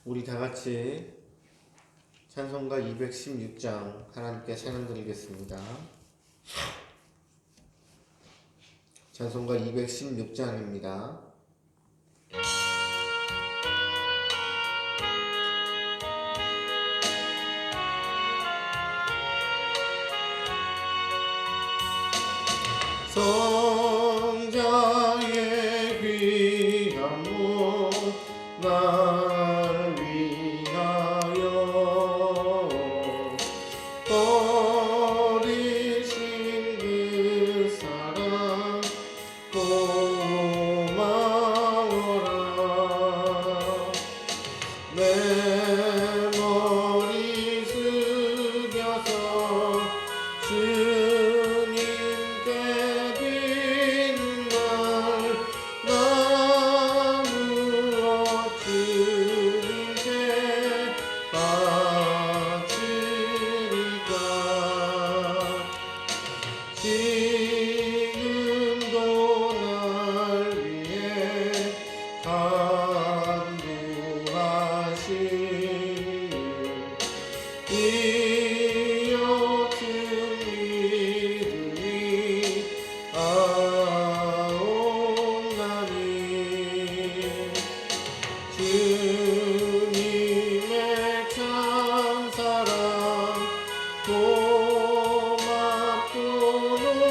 우리 다 같이 찬송가 216장 하나님께 찬양 드리겠습니다. 찬송가 216장입니다. 성자의 귀한 몸 날 위하여 버리신 그 사랑 고마워라. 내 머리 숙여서 주님께 빈날 나누어 주님께 바치리까. 지금도 날 위해 간구하신 이 옅은 믿음이 아옵나니 주님의 참사랑 고맙고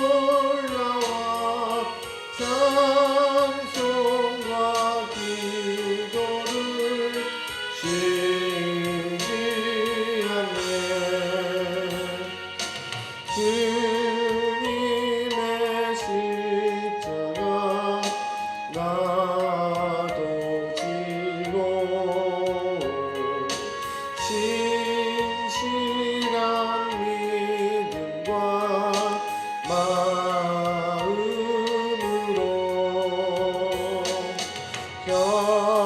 놀라워 찬송과 기도를 신기하네. 주님의 십자가 나도 지고 신실한 믿음과 마음으로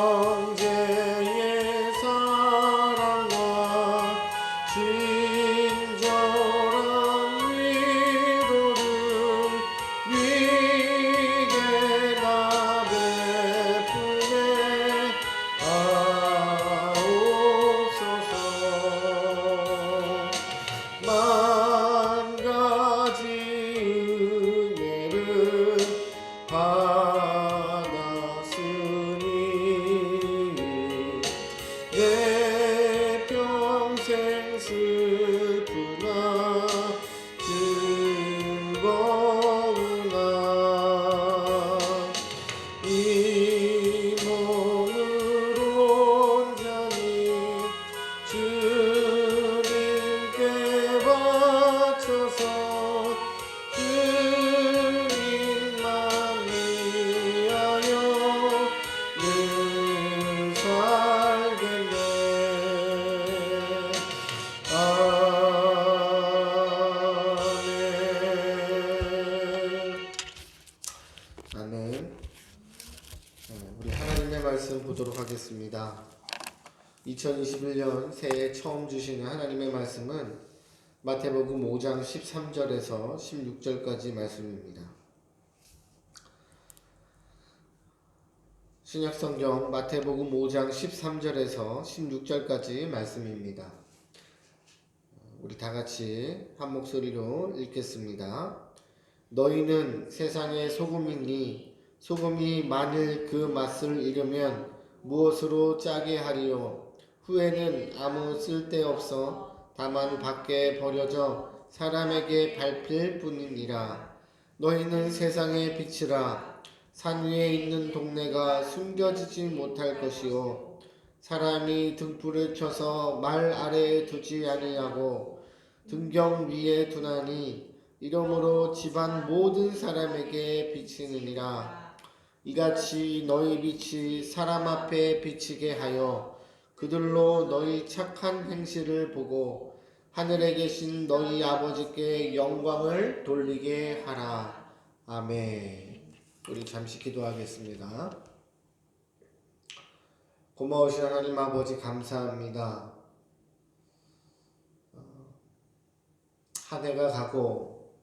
형제의 사랑과 친절한 위로를 위게 나 베푸네 하옵소서. 만 가지 은혜를 받았으니 내 평생 슬프나 즐거우나 이 몸을 온전히 주님께 바쳐서 주님만 위하여 늘 살겠네. 아멘. 아멘. 우리 하나님의 말씀 보도록 하겠습니다. 2021년 새해 처음 주시는 하나님의 말씀은 마태복음 5장 13절에서 16절까지 말씀입니다. 신약성경 마태복음 5장 13절에서 16절까지 말씀입니다. 우리 다 같이 한 목소리로 읽겠습니다. 너희는 세상의 소금이니 소금이 만일 그 맛을 잃으면 무엇으로 짜게 하리요? 후에는 아무 쓸데없어 다만 밖에 버려져 사람에게 밟힐 뿐이니라. 너희는 세상의 빛이라. 산 위에 있는 동네가 숨겨지지 못할 것이요 사람이 등불을 켜서 말 아래에 두지 아니하고 등경 위에 두나니 이러므로 집안 모든 사람에게 비치느니라. 이같이 너희 빛이 사람 앞에 비치게 하여 그들로 너희 착한 행실을 보고 하늘에 계신 너희 아버지께 영광을 돌리게 하라. 아멘. 우리 잠시 기도하겠습니다. 고마우신 하나님 아버지 감사합니다. 한 해가 가고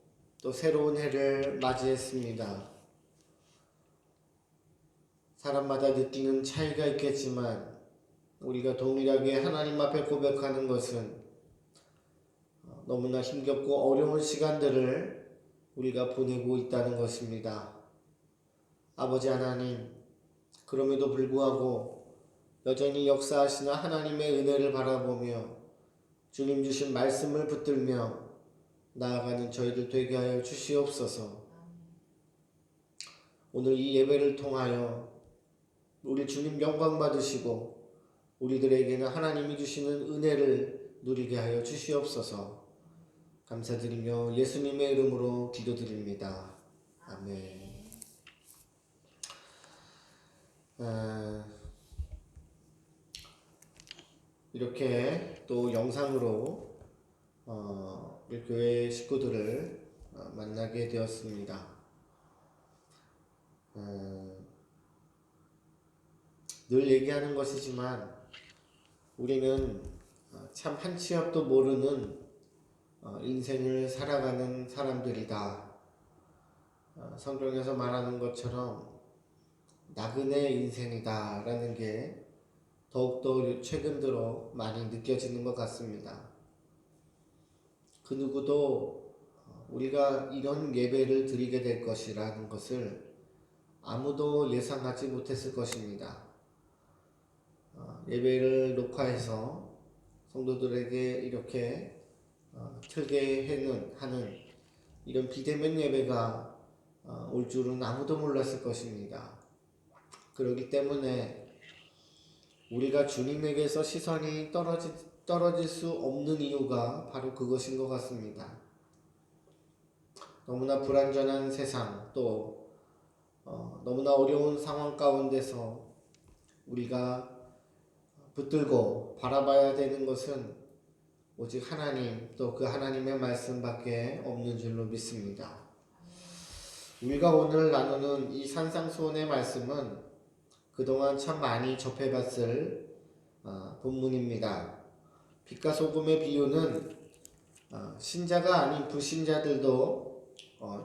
또 새로운 해를 맞이했습니다. 사람마다 느끼는 차이가 있겠지만 우리가 동일하게 하나님 앞에 고백하는 것은 너무나 힘겹고 어려운 시간들을 우리가 보내고 있다는 것입니다. 아버지 하나님, 그럼에도 불구하고 여전히 역사하시는 하나님의 은혜를 바라보며 주님 주신 말씀을 붙들며 나아가는 저희들 되게 하여 주시옵소서. 오늘 이 예배를 통하여 우리 주님 영광 받으시고 우리들에게는 하나님이 주시는 은혜를 누리게 하여 주시옵소서. 감사드리며 예수님의 이름으로 기도드립니다. 아멘. 이렇게 또 영상으로 우리 교회 식구들을 만나게 되었습니다. 늘 얘기하는 것이지만 우리는 참 한 치 앞도 모르는 인생을 살아가는 사람들이다. 성경에서 말하는 것처럼 나그네 인생이다 라는 게 더욱더 최근 들어 많이 느껴지는 것 같습니다. 그 누구도 우리가 이런 예배를 드리게 될 것이라는 것을 아무도 예상하지 못했을 것입니다. 예배를 녹화해서 성도들에게 이렇게 틀게 하는 이런 비대면 예배가 올 줄은 아무도 몰랐을 것입니다. 그렇기 때문에 우리가 주님에게서 시선이 떨어질 수 없는 이유가 바로 그것인 것 같습니다. 너무나 불완전한 세상, 또 너무나 어려운 상황 가운데서 우리가 붙들고 바라봐야 되는 것은 오직 하나님, 또 그 하나님의 말씀밖에 없는 줄로 믿습니다. 우리가 오늘 나누는 이 산상수훈의 말씀은 그동안 참 많이 접해봤을 본문입니다. 빛과 소금의 비유는 신자가 아닌 불신자들도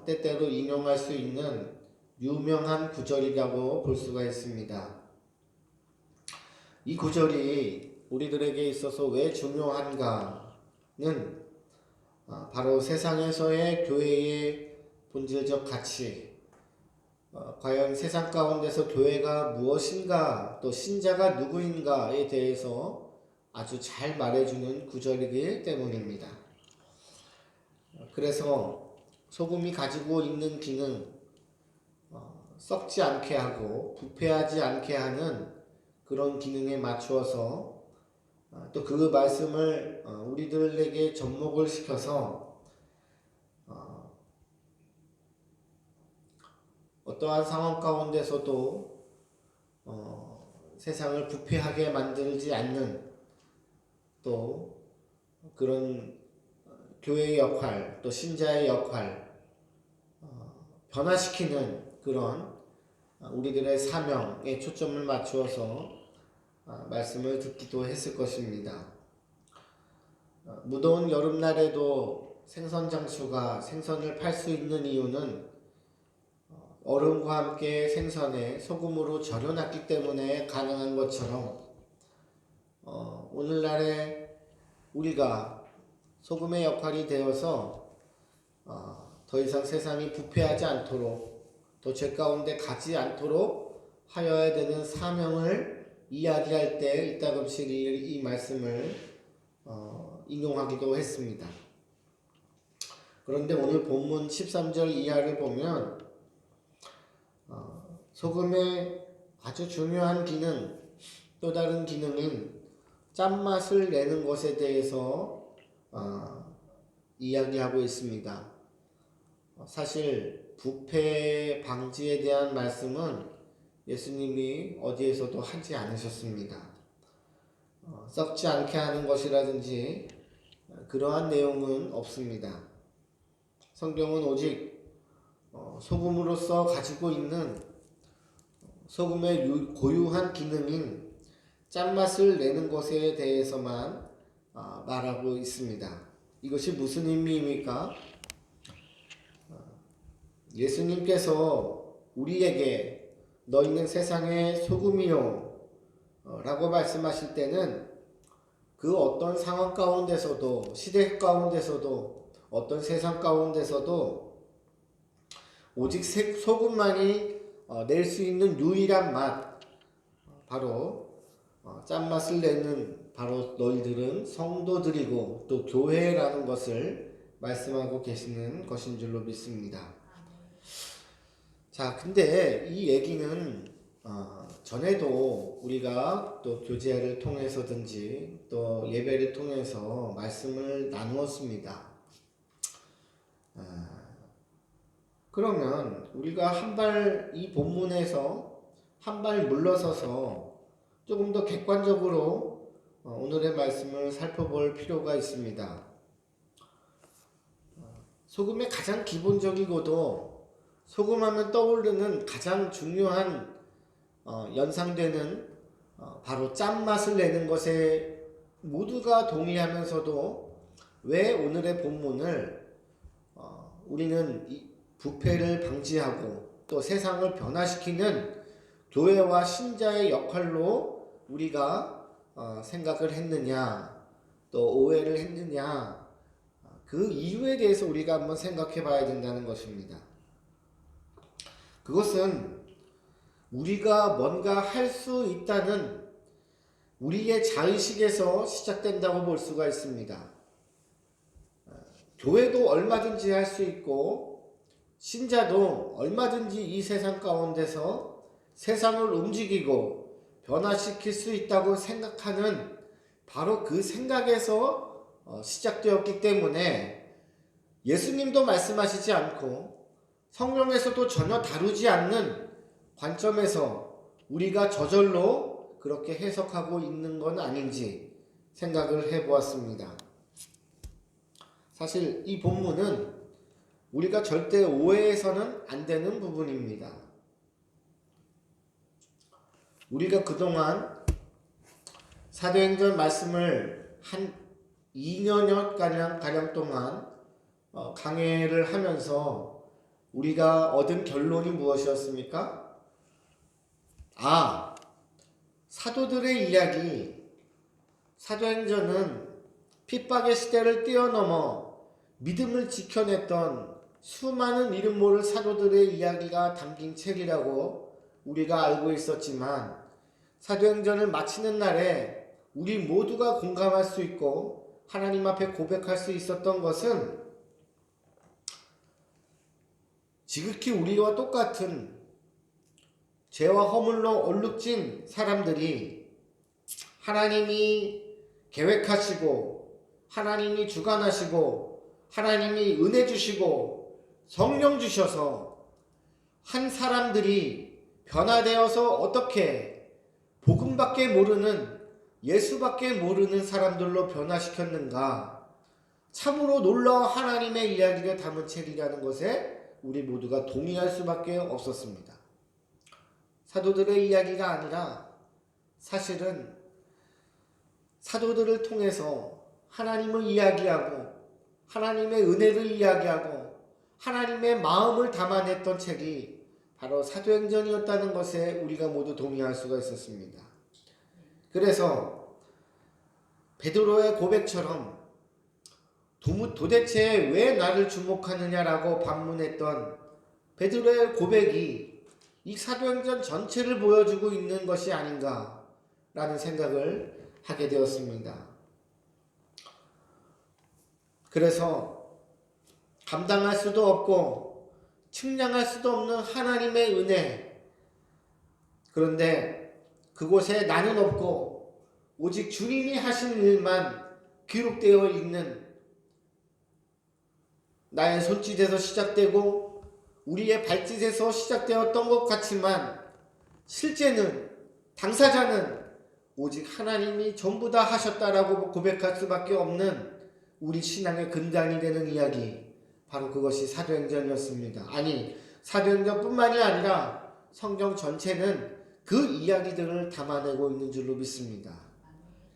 때때로 인용할 수 있는 유명한 구절이라고 볼 수가 있습니다. 이 구절이 우리들에게 있어서 왜 중요한가는 바로 세상에서의 교회의 본질적 가치, 과연 세상 가운데서 교회가 무엇인가, 또 신자가 누구인가에 대해서 아주 잘 말해주는 구절이기 때문입니다. 그래서 소금이 가지고 있는 기능, 썩지 않게 하고 부패하지 않게 하는 그런 기능에 맞추어서 또 그 말씀을 우리들에게 접목을 시켜서 어떠한 상황 가운데서도 세상을 부패하게 만들지 않는 또 그런 교회의 역할, 또 신자의 역할 변화시키는 그런 우리들의 사명에 초점을 맞추어서 말씀을 듣기도 했을 것입니다. 무더운 여름날에도 생선 장수가 생선을 팔 수 있는 이유는 얼음과 함께 생선에 소금으로 절여놨기 때문에 가능한 것처럼 오늘날에 우리가 소금의 역할이 되어서 더 이상 세상이 부패하지 않도록 또 죄 가운데 가지 않도록 하여야 되는 사명을 이야기할 때 이따금씩 이 말씀을 인용하기도 했습니다. 그런데 오늘 본문 13절 이하를 보면 소금의 아주 중요한 기능, 또 다른 기능인 짠맛을 내는 것에 대해서 이야기하고 있습니다. 사실 부패 방지에 대한 말씀은 예수님이 어디에서도 하지 않으셨습니다. 썩지 않게 하는 것이라든지 그러한 내용은 없습니다. 성경은 오직 소금으로서 가지고 있는 소금의 고유한 기능인 짠맛을 내는 것에 대해서만 말하고 있습니다. 이것이 무슨 의미입니까? 예수님께서 우리에게 너희는 세상의 소금이요 라고 말씀하실 때는 그 어떤 상황 가운데서도, 시대 가운데서도, 어떤 세상 가운데서도 오직 소금만이 낼 수 있는 유일한 맛, 바로 짠맛을 내는 바로 너희들은 성도들이고 또 교회라는 것을 말씀하고 계시는 것인 줄로 믿습니다. 자, 근데 이 얘기는 전에도 우리가 또 교제를 통해서든지 또 예배를 통해서 말씀을 나누었습니다. 그러면 우리가 이 본문에서 한 발 물러서서 조금 더 객관적으로 오늘의 말씀을 살펴볼 필요가 있습니다. 소금의 가장 기본적이고도 소금하면 떠오르는 가장 중요한 연상되는 바로 짠맛을 내는 것에 모두가 동의하면서도 왜 오늘의 본문을 우리는 부패를 방지하고 또 세상을 변화시키는 교회와 신자의 역할로 우리가 생각을 했느냐, 또 오해를 했느냐, 그 이유에 대해서 우리가 한번 생각해 봐야 된다는 것입니다. 그것은 우리가 뭔가 할 수 있다는 우리의 자의식에서 시작된다고 볼 수가 있습니다. 교회도 얼마든지 할 수 있고 신자도 얼마든지 이 세상 가운데서 세상을 움직이고 변화시킬 수 있다고 생각하는 바로 그 생각에서 시작되었기 때문에 예수님도 말씀하시지 않고 성경에서도 전혀 다루지 않는 관점에서 우리가 저절로 그렇게 해석하고 있는 건 아닌지 생각을 해보았습니다. 사실 이 본문은 우리가 절대 오해해서는 안 되는 부분입니다. 우리가 그동안 사도행전 말씀을 한 2년여 가량 동안 강해를 하면서 우리가 얻은 결론이 무엇이었습니까? 사도들의 이야기, 사도행전은 핍박의 시대를 뛰어넘어 믿음을 지켜냈던 수많은 이름 모를 사도들의 이야기가 담긴 책이라고 우리가 알고 있었지만 사도행전을 마치는 날에 우리 모두가 공감할 수 있고 하나님 앞에 고백할 수 있었던 것은 지극히 우리와 똑같은 죄와 허물로 얼룩진 사람들이 하나님이 계획하시고 하나님이 주관하시고 하나님이 은혜 주시고 성령 주셔서 한 사람들이 변화되어서 어떻게 복음밖에 모르는 예수밖에 모르는 사람들로 변화시켰는가, 참으로 놀라운 하나님의 이야기를 담은 책이라는 것에 우리 모두가 동의할 수밖에 없었습니다. 사도들의 이야기가 아니라 사실은 사도들을 통해서 하나님을 이야기하고 하나님의 은혜를 이야기하고 하나님의 마음을 담아냈던 책이 바로 사도행전이었다는 것에 우리가 모두 동의할 수가 있었습니다. 그래서 베드로의 고백처럼 도대체 왜 나를 주목하느냐라고 반문했던 베드로의 고백이 이 사도행전 전체를 보여주고 있는 것이 아닌가라는 생각을 하게 되었습니다. 그래서 감당할 수도 없고 측량할 수도 없는 하나님의 은혜, 그런데 그곳에 나는 없고 오직 주님이 하신 일만 기록되어 있는 나의 손짓에서 시작되고 우리의 발짓에서 시작되었던 것 같지만 실제는 당사자는 오직 하나님이 전부 다 하셨다라고 고백할 수밖에 없는 우리 신앙의 근간이 되는 이야기, 바로 그것이 사도행전이었습니다. 아니, 사도행전뿐만이 아니라 성경 전체는 그 이야기들을 담아내고 있는 줄로 믿습니다.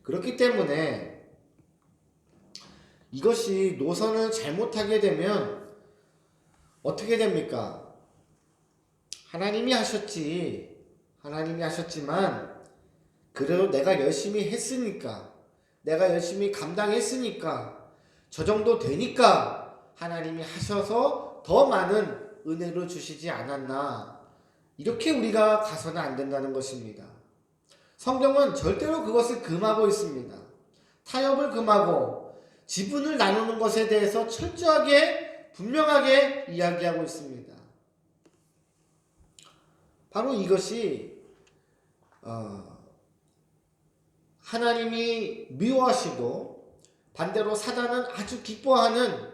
그렇기 때문에 이것이 노선을 잘못하게 되면 어떻게 됩니까? 하나님이 하셨지만 그래도 내가 열심히 했으니까, 내가 열심히 감당했으니까, 저 정도 되니까 하나님이 하셔서 더 많은 은혜를 주시지 않았나. 이렇게 우리가 가서는 안 된다는 것입니다. 성경은 절대로 그것을 금하고 있습니다. 타협을 금하고 지분을 나누는 것에 대해서 철저하게 분명하게 이야기하고 있습니다. 바로 이것이 하나님이 미워하시고 반대로 사단은 아주 기뻐하는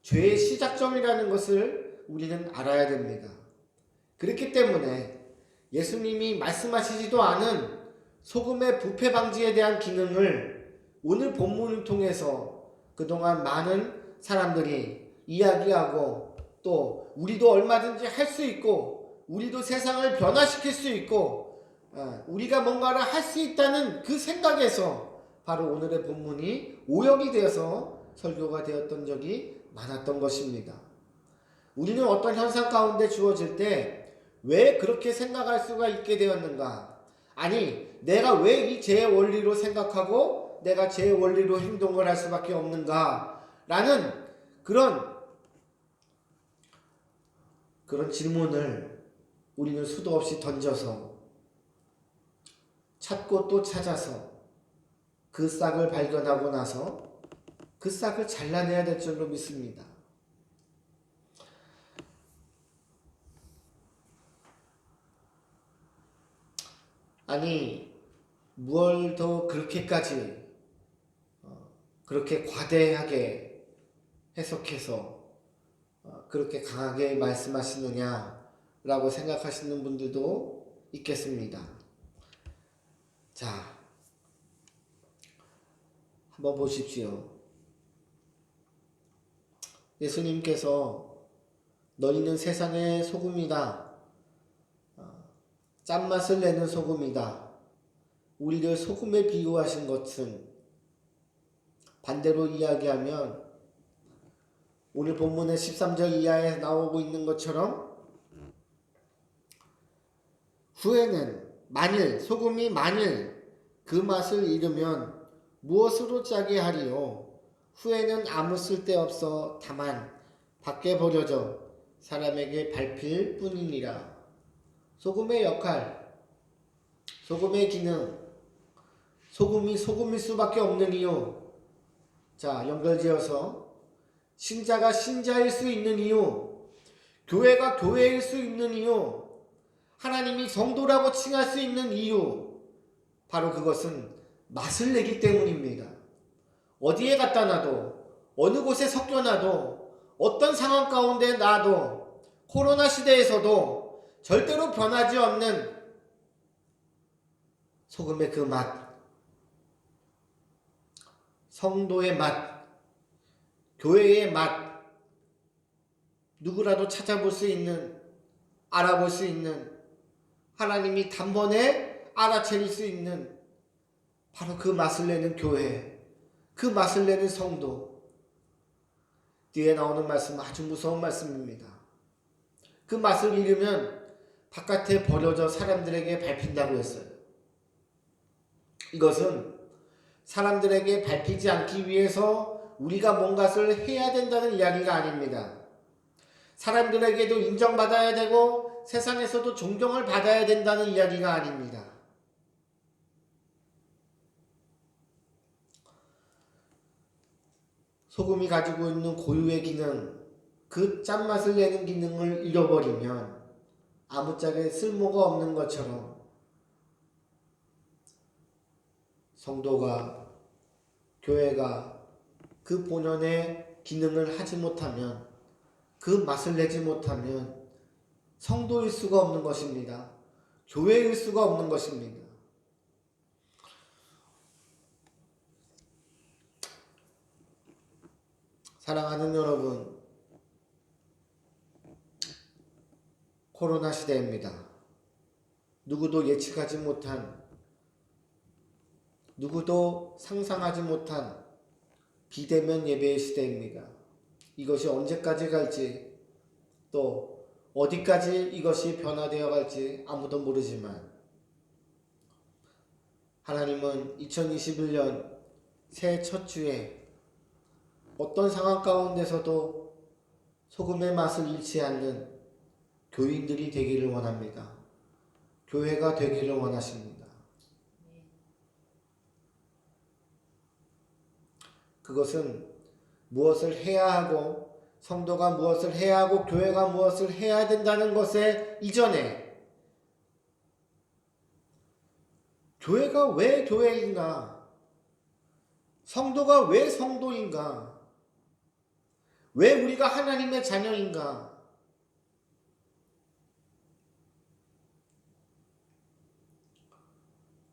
죄의 시작점이라는 것을 우리는 알아야 됩니다. 그렇기 때문에 예수님이 말씀하시지도 않은 소금의 부패 방지에 대한 기능을 오늘 본문을 통해서 그동안 많은 사람들이 이야기하고 또 우리도 얼마든지 할 수 있고 우리도 세상을 변화시킬 수 있고 우리가 뭔가를 할 수 있다는 그 생각에서 바로 오늘의 본문이 오역이 되어서 설교가 되었던 적이 많았던 것입니다. 우리는 어떤 현상 가운데 주어질 때 왜 그렇게 생각할 수가 있게 되었는가? 아니, 내가 왜 이 제 원리로 생각하고 내가 제 원리로 행동을 할 수밖에 없는가? 라는 그런 질문을 우리는 수도 없이 던져서 찾고 또 찾아서 그 싹을 발견하고 나서 그 싹을 잘라내야 될 줄로 믿습니다. 아니, 뭘 더 그렇게까지 그렇게 과대하게 해석해서 그렇게 강하게 말씀하시느냐라고 생각하시는 분들도 있겠습니다. 자, 한번 보십시오. 예수님께서 너희는 세상의 소금이다. 짠맛을 내는 소금이다. 우리를 소금에 비유하신 것은 반대로 이야기하면 오늘 본문의 13절 이하에 나오고 있는 것처럼 후에는 소금이 만일 그 맛을 잃으면 무엇으로 짜게 하리요? 후에는 아무 쓸데없어 다만 밖에 버려져 사람에게 밟힐 뿐이니라. 소금의 역할, 소금의 기능, 소금이 소금일 수밖에 없는 이유. 자, 연결지어서 신자가 신자일 수 있는 이유, 교회가 교회일 수 있는 이유, 하나님이 성도라고 칭할 수 있는 이유, 바로 그것은 맛을 내기 때문입니다. 어디에 갖다 놔도, 어느 곳에 섞여놔도, 어떤 상황 가운데 놔도, 코로나 시대에서도 절대로 변하지 않는 소금의 그 맛, 성도의 맛, 교회의 맛, 누구라도 찾아볼 수 있는, 알아볼 수 있는, 하나님이 단번에 알아차릴 수 있는 바로 그 맛을 내는 교회, 그 맛을 내는 성도. 뒤에 나오는 말씀은 아주 무서운 말씀입니다. 그 맛을 잃으면 바깥에 버려져 사람들에게 밟힌다고 했어요. 이것은 사람들에게 밟히지 않기 위해서 우리가 뭔가를 해야 된다는 이야기가 아닙니다. 사람들에게도 인정받아야 되고 세상에서도 존경을 받아야 된다는 이야기가 아닙니다. 소금이 가지고 있는 고유의 기능, 그 짠맛을 내는 기능을 잃어버리면 아무짝에 쓸모가 없는 것처럼 성도가, 교회가 그 본연의 기능을 하지 못하면, 그 맛을 내지 못하면 성도일 수가 없는 것입니다. 교회일 수가 없는 것입니다. 사랑하는 여러분, 코로나 시대입니다. 누구도 예측하지 못한, 누구도 상상하지 못한 비대면 예배의 시대입니다. 이것이 언제까지 갈지, 또 어디까지 이것이 변화되어 갈지 아무도 모르지만 하나님은 2021년 새해 첫 주에 어떤 상황 가운데서도 소금의 맛을 잃지 않는 교인들이 되기를 원합니다. 교회가 되기를 원하십니다. 그것은 무엇을 해야 하고 성도가 무엇을 해야 하고 교회가 무엇을 해야 된다는 것에 이전에 교회가 왜 교회인가? 성도가 왜 성도인가? 왜 우리가 하나님의 자녀인가?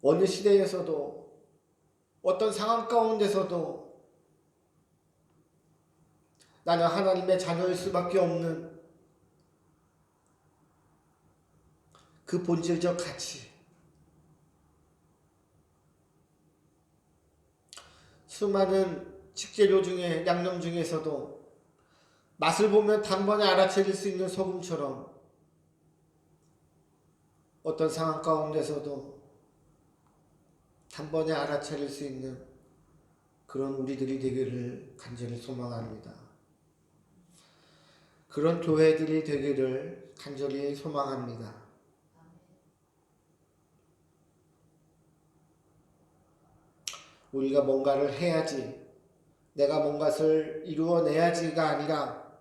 어느 시대에서도 어떤 상황 가운데서도 나는 하나님의 자녀일 수밖에 없는 그 본질적 가치, 수많은 식재료 중에 양념 중에서도 맛을 보면 단번에 알아차릴 수 있는 소금처럼 어떤 상황 가운데서도 단번에 알아차릴 수 있는 그런 우리들이 되기를 간절히 소망합니다. 그런 교회들이 되기를 간절히 소망합니다. 우리가 뭔가를 해야지, 내가 뭔가를 이루어내야지가 아니라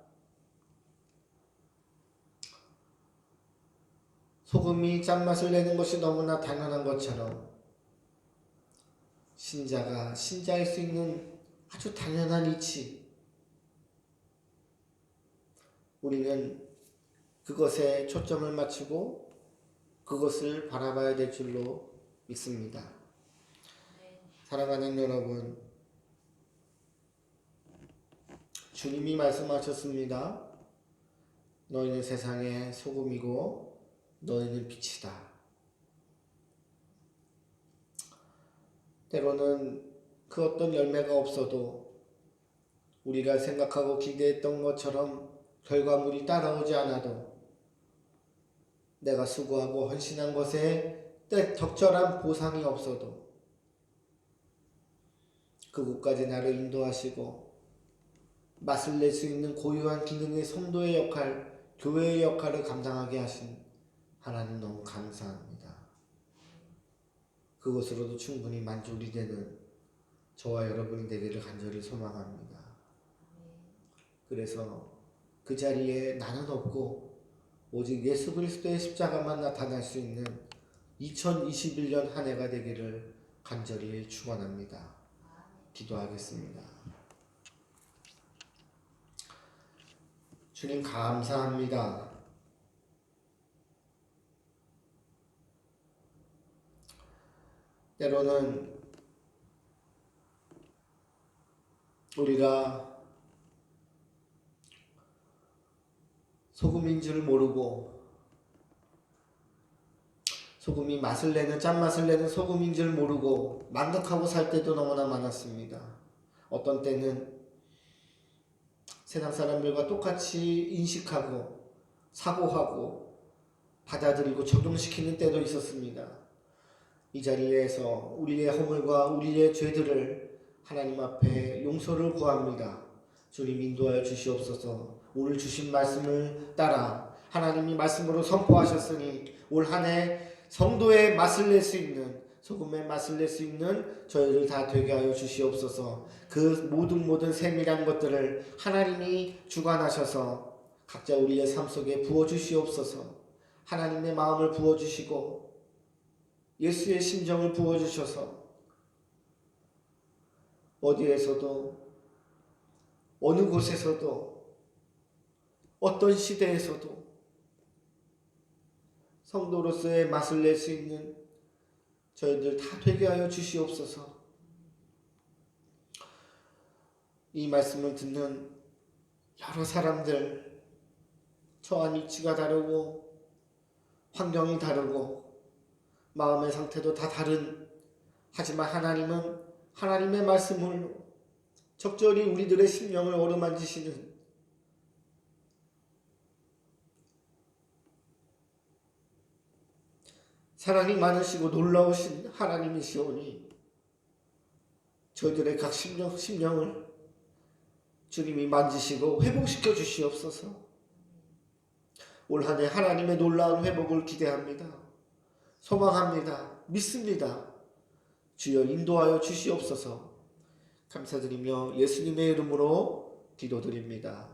소금이 짠맛을 내는 것이 너무나 당연한 것처럼 신자가 신자일 수 있는 아주 당연한 이치, 우리는 그것에 초점을 맞추고 그것을 바라봐야 될 줄로 믿습니다. 사랑하는 여러분, 주님이 말씀하셨습니다. 너희는 세상의 소금이고 너희는 빛이다. 때로는 그 어떤 열매가 없어도 우리가 생각하고 기대했던 것처럼 결과물이 따라오지 않아도 내가 수고하고 헌신한 것에 적절한 보상이 없어도 그곳까지 나를 인도하시고 맛을 낼 수 있는 고유한 기능의 성도의 역할, 교회의 역할을 감당하게 하신 하나님 너무 감사합니다. 그것으로도 충분히 만족이 되는 저와 여러분이 되기를 간절히 소망합니다. 그래서 그 자리에 나는 없고 오직 예수 그리스도의 십자가만 나타날 수 있는 2021년 한 해가 되기를 간절히 축원합니다. 기도하겠습니다. 주님 감사합니다. 때로는 우리가 소금인 줄 모르고 소금이 맛을 내는 짠맛을 내는 소금인 줄 모르고 만족하고 살 때도 너무나 많았습니다. 어떤 때는 세상 사람들과 똑같이 인식하고 사고하고 받아들이고 적용시키는 때도 있었습니다. 이 자리에서 우리의 허물과 우리의 죄들을 하나님 앞에 용서를 구합니다. 주님 인도하여 주시옵소서. 오늘 주신 말씀을 따라 하나님이 말씀으로 선포하셨으니 올 한 해 성도의 맛을 낼 수 있는, 소금의 맛을 낼 수 있는 저희를 다 되게 하여 주시옵소서. 그 모든 세밀한 것들을 하나님이 주관하셔서 각자 우리의 삶 속에 부어주시옵소서. 하나님의 마음을 부어주시고 예수의 심정을 부어주셔서 어디에서도 어느 곳에서도 어떤 시대에서도 성도로서의 맛을 낼 수 있는 저희들 다 되게 하여 주시옵소서. 이 말씀을 듣는 여러 사람들, 처한 위치가 다르고 환경이 다르고 마음의 상태도 다 다른, 하지만 하나님은 하나님의 말씀을 적절히 우리들의 심령을 어루만지시는 사랑이 많으시고 놀라우신 하나님이시오니 저희들의 각 심령을 주님이 만지시고 회복시켜 주시옵소서. 올 한 해 하나님의 놀라운 회복을 기대합니다. 소망합니다. 믿습니다. 주여 인도하여 주시옵소서. 감사드리며 예수님의 이름으로 기도드립니다.